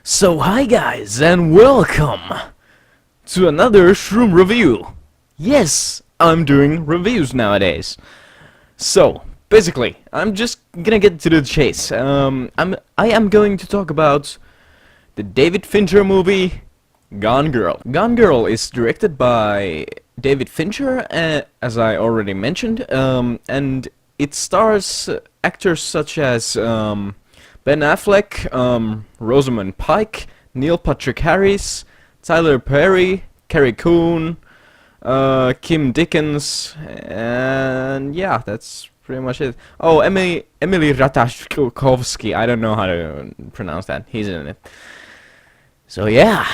So hi guys and welcome to another Shroom review. Yes, I'm doing reviews nowadays. So basically, I'm just gonna get to the chase. I am going to talk about the David Fincher movie Gone Girl. Gone Girl is directed by David Fincher, as I already mentioned, and it stars actors such as Ben Affleck, Rosamund Pike, Neil Patrick Harris, Tyler Perry, Carrie Coon, Kim Dickens, and yeah, that's pretty much it. Oh, Emily Ratajkowski. I don't know how to pronounce that. He's in it. So yeah,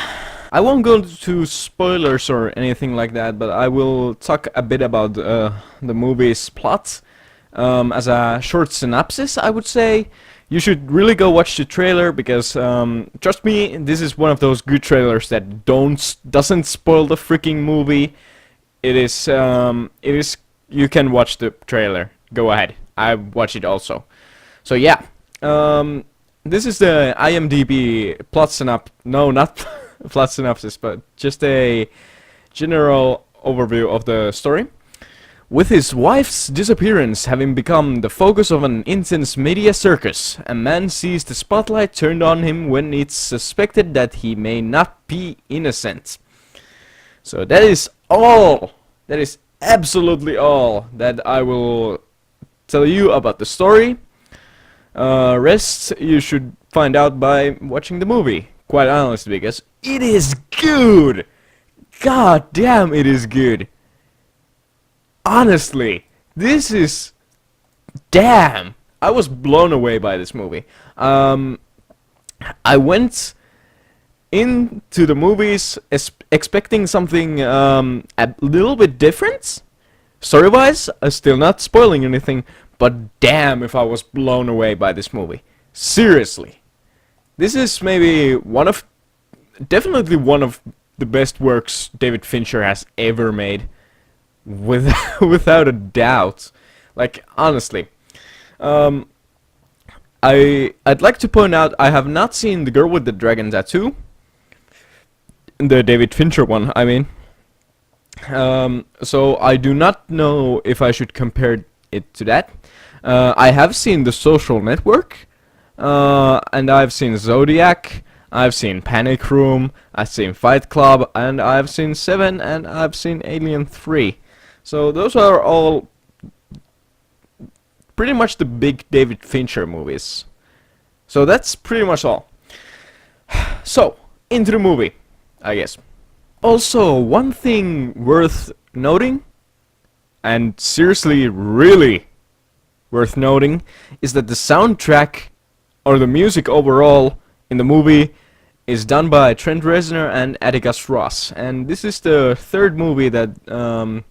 I won't go to spoilers or anything like that, but I will talk a bit about the movie's plot. As a short synopsis, I would say you should really go watch the trailer because trust me, this is one of those good trailers that doesn't spoil the freaking movie. It is you can watch the trailer. Go ahead. I watch it also. So yeah, this is the IMDb plot synopsis. No, not plot synopsis, but just a general overview of the story. With his wife's disappearance having become the focus of an intense media circus, a man sees the spotlight turned on him when it's suspected that he may not be innocent. So that is all. That is absolutely all that I will tell you about the story. Rest you should find out by watching the movie, quite honestly, because it is good. God damn, it is good. Honestly, this is... Damn! I was blown away by this movie. I went into the movies expecting something a little bit different. Story-wise, I'm still not spoiling anything, but damn if I was blown away by this movie. Seriously. This is maybe definitely one of the best works David Fincher has ever made. Without a doubt. Like, honestly. I'd like to point out I have not seen The Girl with the Dragon Tattoo. The David Fincher one, I mean. So I do not know if I should compare it to that. I have seen The Social Network. And I've seen Zodiac. I've seen Panic Room. I've seen Fight Club. And I've seen Seven. And I've seen Alien 3. So those are all pretty much the big David Fincher movies. So that's pretty much all. So, into the movie, I guess. Also, one thing worth noting, and seriously really worth noting, is that the soundtrack, or the music overall, in the movie is done by Trent Reznor and Atticus Ross. And this is the third movie that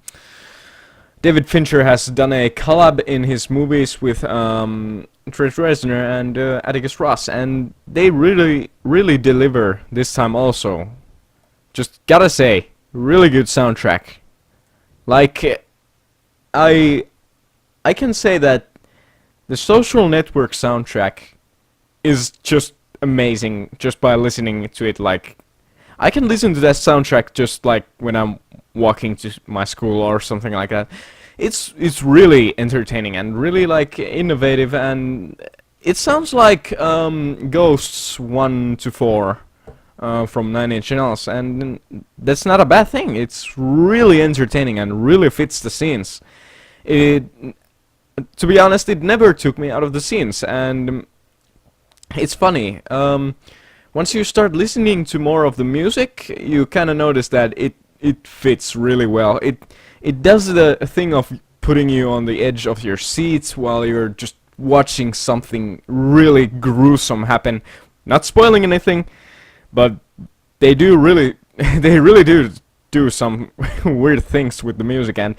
David Fincher has done a collab in his movies with Trent Reznor and Atticus Ross, and they really deliver this time also. Just gotta say, really good soundtrack. Like, I can say that the Social Network soundtrack is just amazing just by listening to it. Like, I can listen to that soundtrack just like when I'm walking to my school or something like that. It's really entertaining and really like innovative, and it sounds like Ghosts 1 to 4 from 9 Inch Nails, and that's not a bad thing. It's really entertaining and really fits the scenes. To be honest, it never took me out of the scenes, and it's funny. Once you start listening to more of the music, you kind of notice that it fits really well. It does the thing of putting you on the edge of your seats while you're just watching something really gruesome happen. Not spoiling anything, but they really do some weird things with the music, and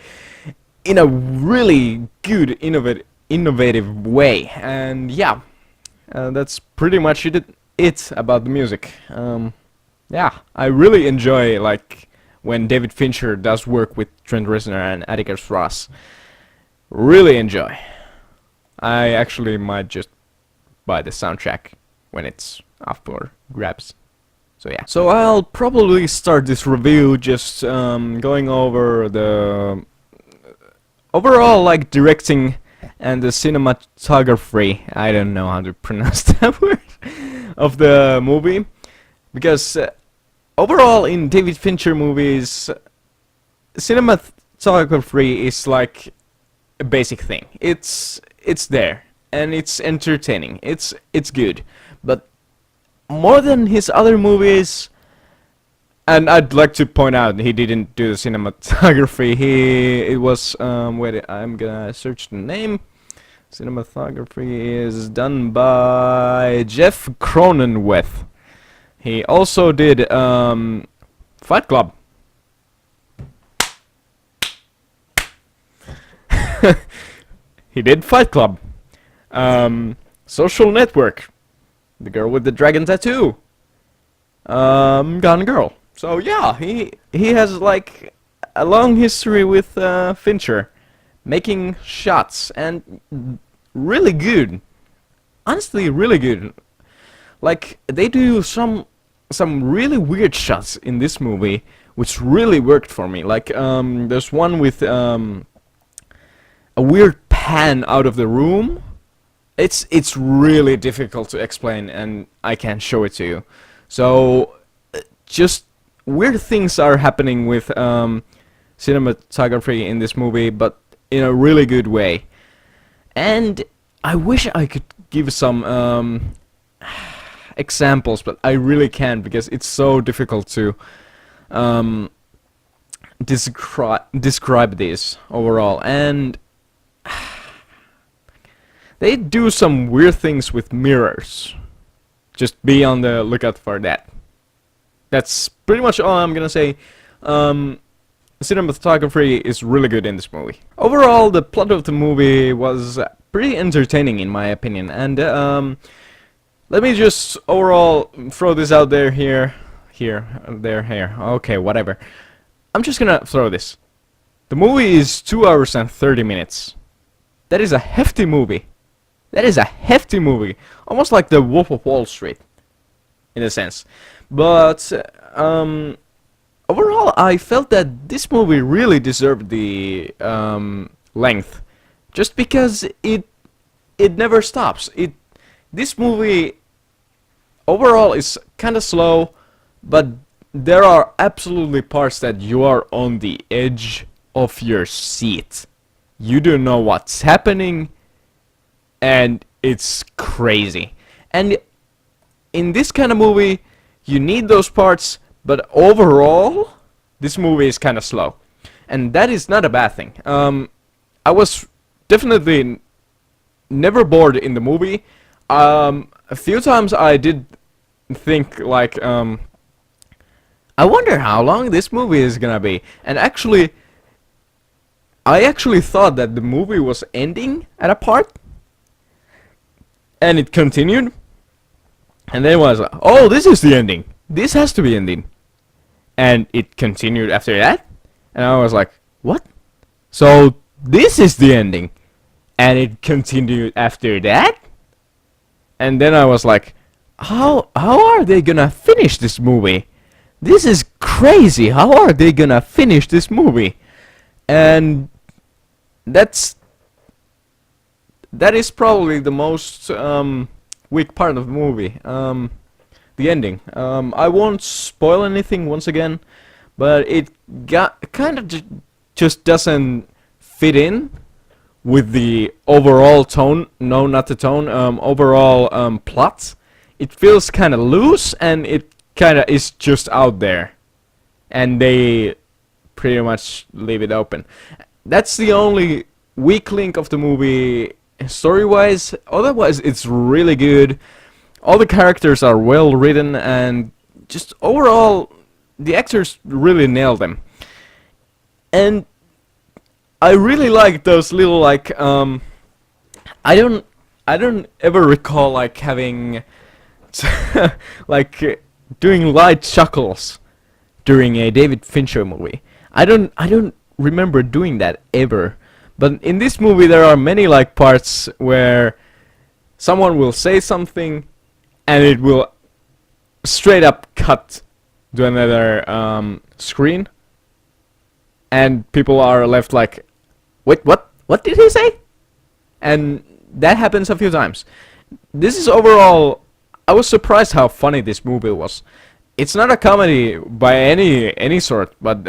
in a really good innovative way. And yeah, that's pretty much it about the music. Yeah, I really enjoy like when David Fincher does work with Trent Reznor and Atticus Ross. Really enjoy. I actually might just buy the soundtrack when it's up for grabs. So yeah. So I'll probably start this review just going over the overall like directing and the cinematography. I don't know how to pronounce that word of the movie, because overall in David Fincher movies, cinematography is like a basic thing. It's there and it's entertaining. It's good, but more than his other movies, and I'd like to point out he didn't do the cinematography. It was wait, I'm gonna search the name. Cinematography is done by Jeff Cronenweth. He also did Fight Club. He did Fight Club. Social Network. The Girl with the Dragon Tattoo. Gone Girl. So yeah, he has like a long history with Fincher, making shots, and really good. Honestly, really good. Like they do some really weird shots in this movie, which really worked for me. Like there's one with a weird pan out of the room. It's really difficult to explain, and I can't show it to you. So just weird things are happening with cinematography in this movie, but in a really good way. And I wish I could give some examples, but I really can't, because it's so difficult to describe this overall. And they do some weird things with mirrors. Just be on the lookout for that. That's pretty much all I'm gonna say. Cinematography is really good in this movie. Overall, the plot of the movie was pretty entertaining in my opinion. And let me just overall throw this out there, here, there. Okay, whatever. I'm just gonna throw this. The movie is 2 hours and 30 minutes. That is a hefty movie. That is a hefty movie. Almost like the Wolf of Wall Street, in a sense. But overall, I felt that this movie really deserved the length, just because it never stops. This movie overall is kind of slow, but there are absolutely parts that you are on the edge of your seat. You don't know what's happening, and it's crazy. And in this kind of movie, you need those parts, but overall, this movie is kind of slow. And that is not a bad thing. I was definitely never bored in the movie. A few times I did think like, I wonder how long this movie is gonna be. And actually, I actually thought that the movie was ending at a part, and it continued, and then it was like, oh, this is the ending. This has to be ending. And it continued after that, and I was like, what? So this is the ending, and it continued after that, and then I was like, how are they gonna finish this movie? This is crazy. How are they gonna finish this movie? And that is probably the most weak part of the movie, the ending. I won't spoil anything once again, but it kind of just doesn't fit in with the overall tone. No, not the tone. Overall plot. It feels kind of loose, and it kind of is just out there, and they pretty much leave it open. That's the only weak link of the movie, story-wise. Otherwise, it's really good. All the characters are well written, and just overall, the actors really nailed them. And I really like those little like I don't ever recall like having like doing light chuckles during a David Fincher movie. I don't remember doing that ever. But in this movie there are many like parts where someone will say something and it will straight up cut to another screen, and people are left like, wait, what did he say? And that happens a few times. This is overall, I was surprised how funny this movie was. It's not a comedy by any sort, but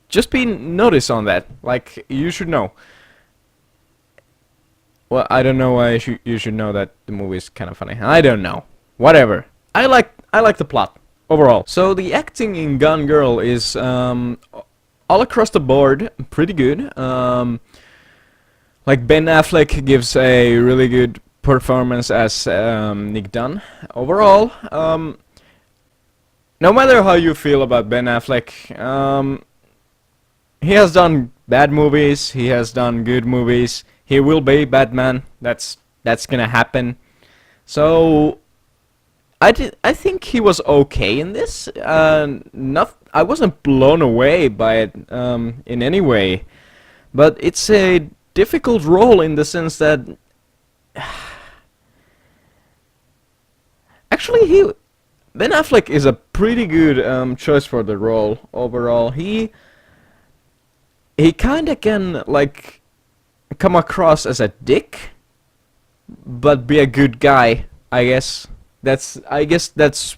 just be noticed on that. Like, you should know. Well, I don't know why you should know that the movie is kind of funny. I don't know. Whatever. I like the plot overall. So the acting in Gone Girl is all across the board pretty good. Like Ben Affleck gives a really good performance as Nick Dunn. Overall, no matter how you feel about Ben Affleck, he has done bad movies. He has done good movies. He will be Batman. That's gonna happen. So I think he was okay in this. I wasn't blown away by it in any way, but it's a difficult role in the sense that actually Ben Affleck is a pretty good choice for the role overall. He kinda can like come across as a dick, but be a good guy. I guess that's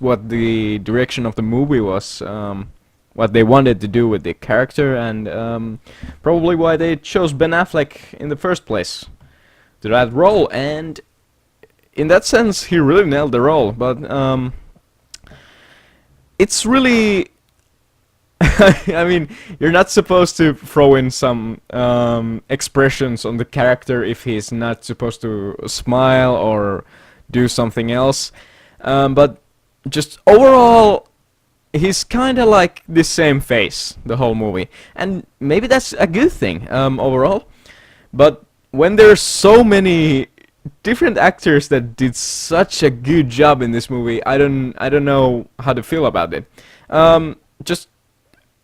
what the direction of the movie was. What they wanted to do with the character, and probably why they chose Ben Affleck in the first place to that role. And in that sense, he really nailed the role. But it's really, I mean, you're not supposed to throw in some expressions on the character if he's not supposed to smile or do something else. But just overall, he's kind of like the same face the whole movie, and maybe that's a good thing overall. But when there's so many different actors that did such a good job in this movie, I don't know how to feel about it. Just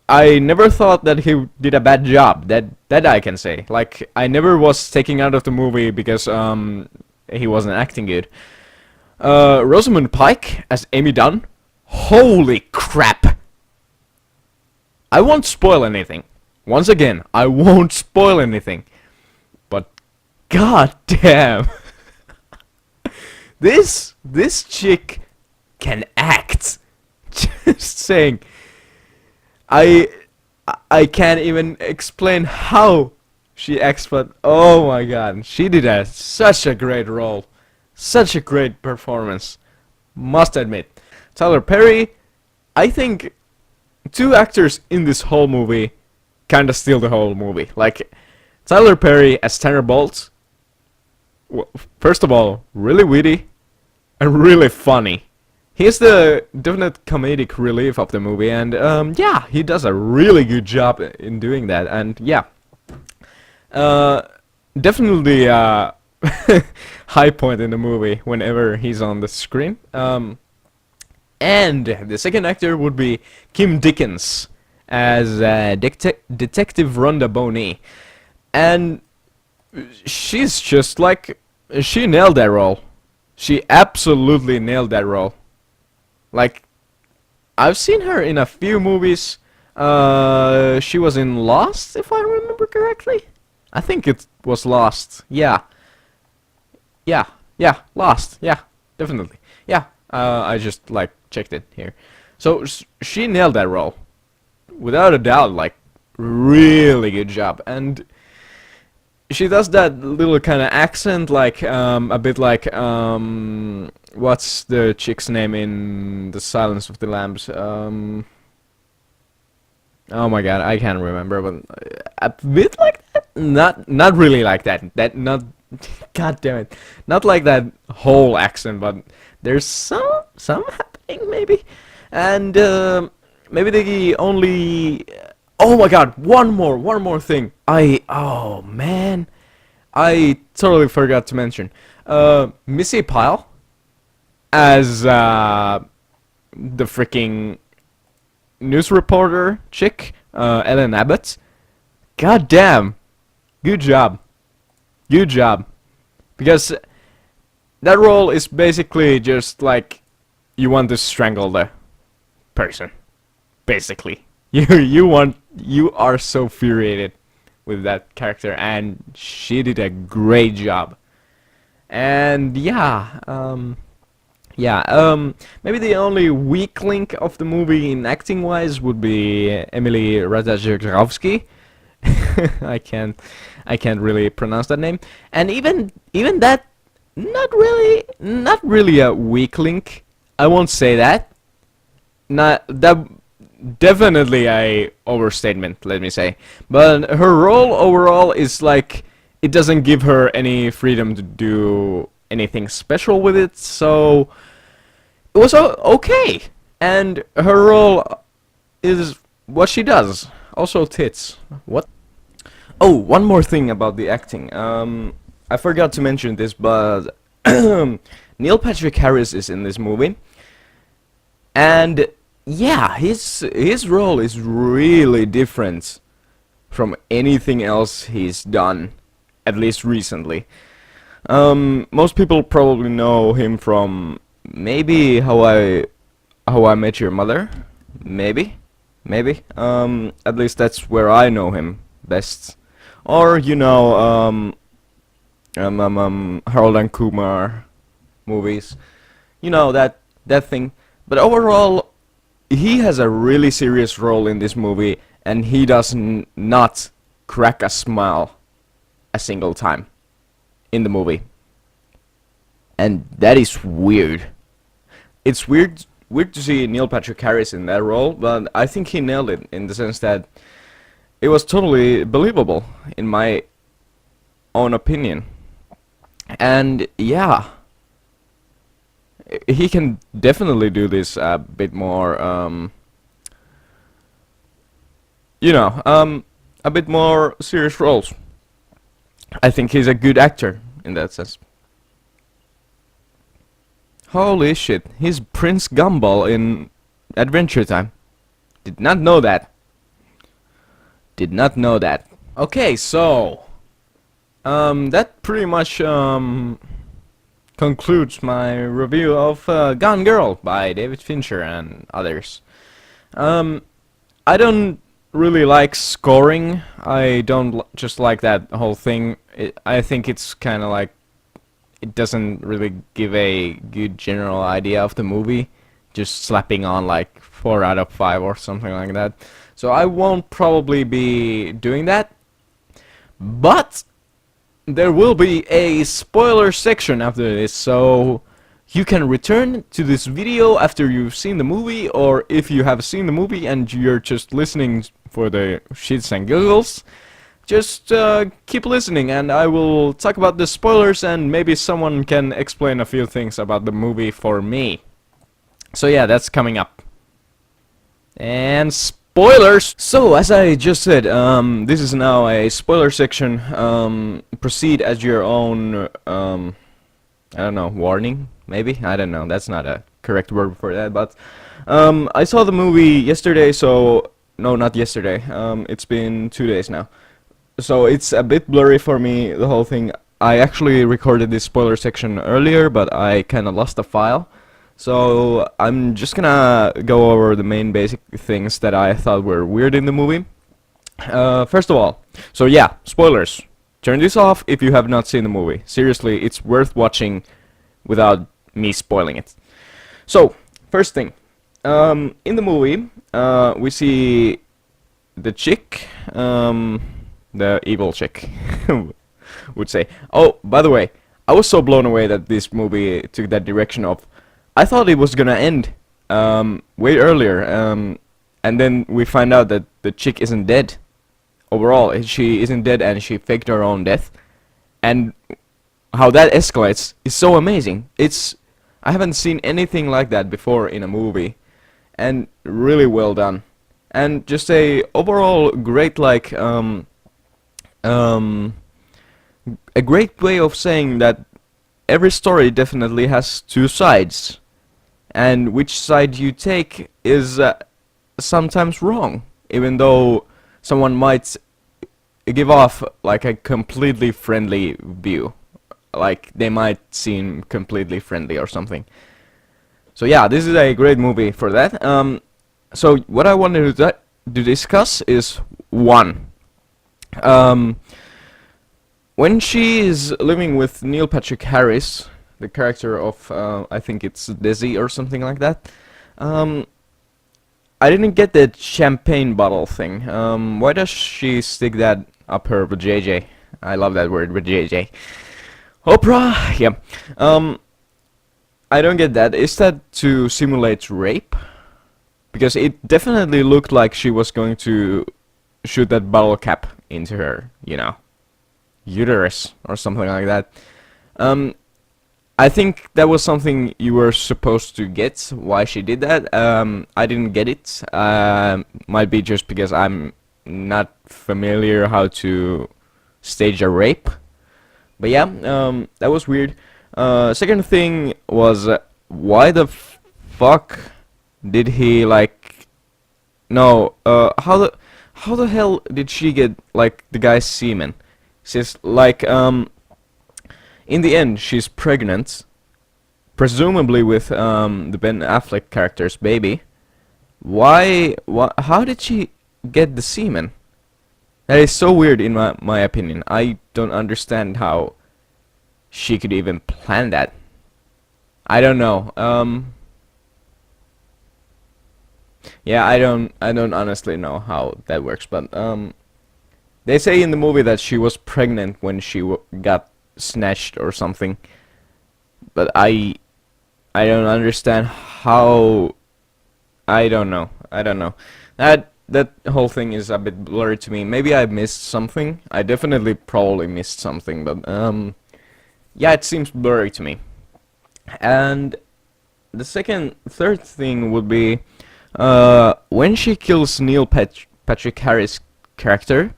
I never thought that he did a bad job. That I can say. Like, I never was taken out of the movie because he wasn't acting good. Rosamund Pike as Amy Dunn. Holy crap! I won't spoil anything. Once again, I won't spoil anything. But god damn, this chick can act. Just saying. I can't even explain how she acts, but oh my god, she did such a great role, such a great performance. Must admit. Tyler Perry, I think two actors in this whole movie kinda steal the whole movie. Like, Tyler Perry as Tanner Bolt, first of all, really witty and really funny. He's the definite comedic relief of the movie, and yeah, he does a really good job in doing that. And yeah, definitely high point in the movie whenever he's on the screen. And the second actor would be Kim Dickens as Detective Rhonda Boney, and she's just like, she nailed that role. She absolutely nailed that role. Like, I've seen her in a few movies. She was in Lost, if I remember correctly. I think it was Lost. Yeah, Lost. Yeah, definitely. Yeah, I just like checked it here. So she nailed that role, without a doubt. Like, really good job. And she does that little kind of accent, like a bit like what's the chick's name in The Silence of the Lambs? Oh my god, I can't remember, but a bit like that. Not really like that. Not. God damn it, not like that whole accent, but there's some happening maybe, and maybe the only. Oh my god, one more thing. Oh man, I totally forgot to mention. Missy Pyle as the freaking news reporter chick, Ellen Abbott. God damn, good job. Because that role is basically just like you want to strangle the person, basically. You are so infuriated with that character, and she did a great job. And maybe the only weak link of the movie in acting wise would be Emily Ratajkowski. I can't really pronounce that name. And even that, not really a weak link. I won't say that. Not that, definitely a overstatement, let me say. But her role overall is like, it doesn't give her any freedom to do anything special with it, so it was okay. And her role is what she does. Also tits. What? Oh, one more thing about the acting. I forgot to mention this, but Neil Patrick Harris is in this movie. And yeah, his role is really different from anything else he's done, at least recently. Most people probably know him from maybe How I Met Your Mother, maybe. At least that's where I know him best. Or Harold and Kumar movies, that thing. But overall, he has a really serious role in this movie, and he does not crack a smile a single time in the movie, and that is weird. It's weird to see Neil Patrick Harris in that role, but I think he nailed it in the sense that it was totally believable, in my own opinion. And yeah, he can definitely do this a bit more, a bit more serious roles. I think he's a good actor in that sense. Holy shit, he's Prince Gumball in Adventure Time. Did not know that. Okay, so that pretty much concludes my review of Gone Girl by David Fincher and others. I don't really like scoring. I don't just like that whole thing. I think it's kind of like, it doesn't really give a good general idea of the movie, just slapping on like 4 out of 5 or something like that. So I won't probably be doing that, but there will be a spoiler section after this, so you can return to this video after you've seen the movie, or if you have seen the movie and you're just listening for the shits and giggles, just keep listening and I will talk about the spoilers, and maybe someone can explain a few things about the movie for me. So yeah, that's coming up. And spoilers! So, as I just said, this is now a spoiler section. Proceed as your own, I don't know, warning, maybe? I don't know, that's not a correct word for that, but I saw the movie yesterday, so... No, not yesterday, it's been 2 days now. So it's a bit blurry for me, the whole thing. I actually recorded this spoiler section earlier, but I kinda lost the file. So I'm just gonna go over the main basic things that I thought were weird in the movie. First of all, so yeah, spoilers. Turn this off if you have not seen the movie. Seriously, it's worth watching without me spoiling it. So, first thing. In the movie, we see the chick, the evil chick, would say. Oh, by the way, I was so blown away that this movie took that direction of... I thought it was gonna end way earlier, and then we find out that the chick isn't dead. Overall, she isn't dead and she faked her own death. And how that escalates is so amazing. I haven't seen anything like that before in a movie, and really well done. And just a overall great, like, a great way of saying that every story definitely has two sides, and which side you take is sometimes wrong, even though someone might give off like a completely friendly view, like they might seem completely friendly or something. So yeah, this is a great movie for that. So what I wanted to discuss is one. Um, when she is living with Neil Patrick Harris, the character of I think it's Desi or something like that. I didn't get that champagne bottle thing. Why does she stick that up her vajayjay? I love that word, vajayjay. Oprah, yeah. I don't get that. Is that to simulate rape? Because it definitely looked like she was going to shoot that bottle cap into her, you know, uterus or something like that. I think that was something you were supposed to get, why she did that. I didn't get it. Might be just because I'm not familiar how to stage a rape. But yeah, that was weird. Second thing was, why the fuck did he, like... No, how the hell did she get, like, the guy's semen? She's, like, in the end, she's pregnant, presumably with the Ben Affleck character's baby. How did she get the semen? That is so weird in my opinion. I don't understand how she could even plan that. I don't know. Yeah, I don't honestly know how that works, but they say in the movie that she was pregnant when she got snatched or something, but I don't understand how. I don't know. That whole thing is a bit blurry to me. Maybe I missed something. I definitely probably missed something, but yeah, it seems blurry to me. And the third thing would be when she kills Neil Patrick Harris' character.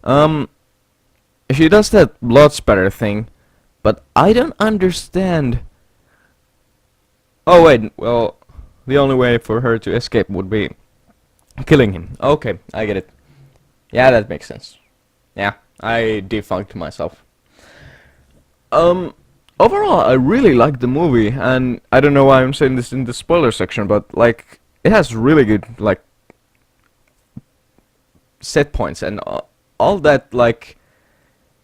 She does that blood spatter thing, but I don't understand. Oh wait, well, the only way for her to escape would be killing him. Okay, I get it. Yeah, that makes sense. Yeah, I defunked myself. Overall, I really liked the movie, and I don't know why I'm saying this in the spoiler section, but like, it has really good like set points and all that. Like,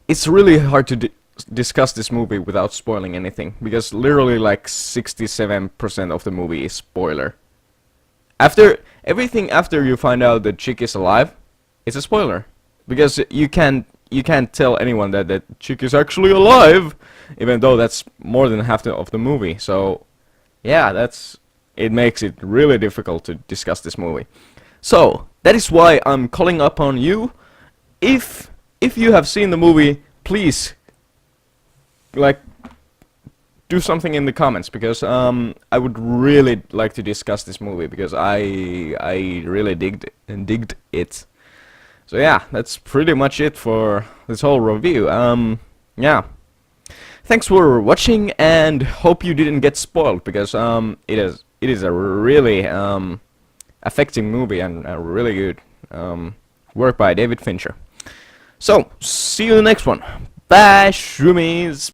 it's really hard to discuss this movie without spoiling anything, because literally like 67% of the movie is spoiler. After everything, after you find out the chick is alive, it's a spoiler, because you can't tell anyone that that chick is actually alive, even though that's more than half of the movie. So yeah, it makes it really difficult to discuss this movie. So that is why I'm calling upon you. If you have seen the movie, please, like, do something in the comments, because I would really like to discuss this movie, because I really digged it. So yeah, that's pretty much it for this whole review. Yeah. Thanks for watching, and hope you didn't get spoiled, because it is a really affecting movie and a really good work by David Fincher. So, see you in the next one. Bye, Shroomies!